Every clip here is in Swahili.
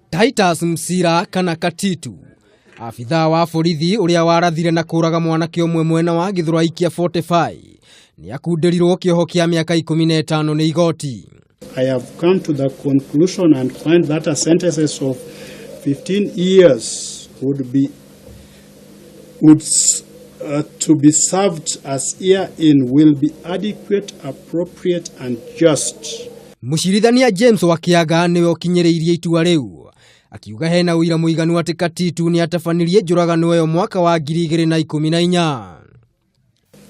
Titus Musila kana Katitu, abithaa wa borithi uria warathire na kuraga mwanake umwe mwena wa Githurai kia 45, niakundikirwo kioho kia miaka 15 ni Igoti. I have come to the conclusion and find that a sentences of 15 years to be served as wira-ini will be adequate, appropriate and just. Mucirithania James Wakiaga niwe ukinyiriirie itua riu, akiuraga wira muiganu ati Katitu ni atafanirie njuragano iyo mwaka wa 2014.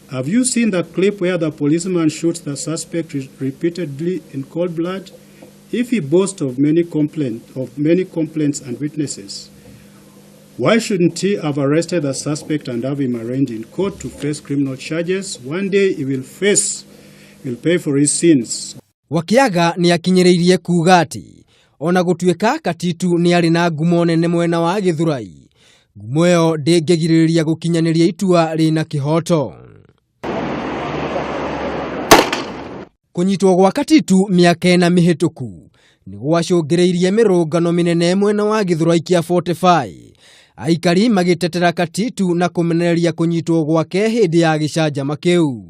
Have you seen the clip where the policeman shoots the suspect repeatedly in cold blood? If he boasts of many complaints and witnesses, why shouldn't he have arrested the suspect and have him arraigned in court to face criminal charges? One day he will pay for his sins. Wakiaga ni akinyiriirie kuuga ati ona gutuika Katitu ni ari na ngumo nene mwena wa Githurai, ngumo iyo ndingigiriria gukinyaniria itua rina kihoto. Kunyitwo gwa Katitu miaka na mihituku ni gwacungireirie mirungano minene mwena wa Githurai kia 45, aikari magitetera Katitu na kumenereria kunyitwo gwake hindi ya gicanjama kiu.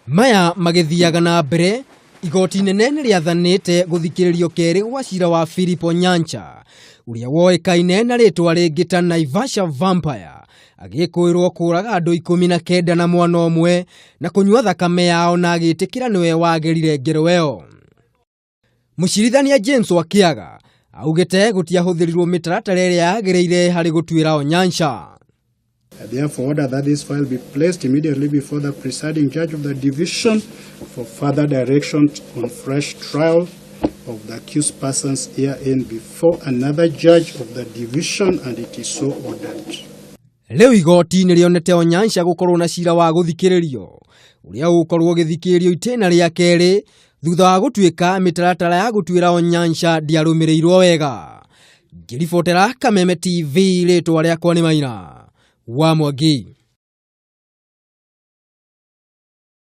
Maya magithiaga na mbere, igoti nene riathanite guthikiririo keri gwa cira wa Phillip Onyancha uria woikaine na ritwa ringi ta Naivasha Vampier, agikuirwo kuraga andu 19 na mwana umwe na kunyua thakame yao na agitikira niwe wagerire ngero iyo. Mucirithania James Wakiaga augite gutiahuthirirwo mitaratara iria yagereire hari gutuira Onyancha. I therefore order that this file be placed immediately before the presiding judge of the division for further direction on fresh trial of the accused persons herein before another judge of the division, and it is so ordered. Leo igoti ni rionete Onyancha gukorwo na cira wa guthikiririo uria ukorwo githikiririo itena riake ri thutha wa gutuika mitaratara ya gutuira Onyancha ndiarumirirwo wega. Ngiribotera Kameme TV, ritwa riakwa ni Maina wa Mwangi.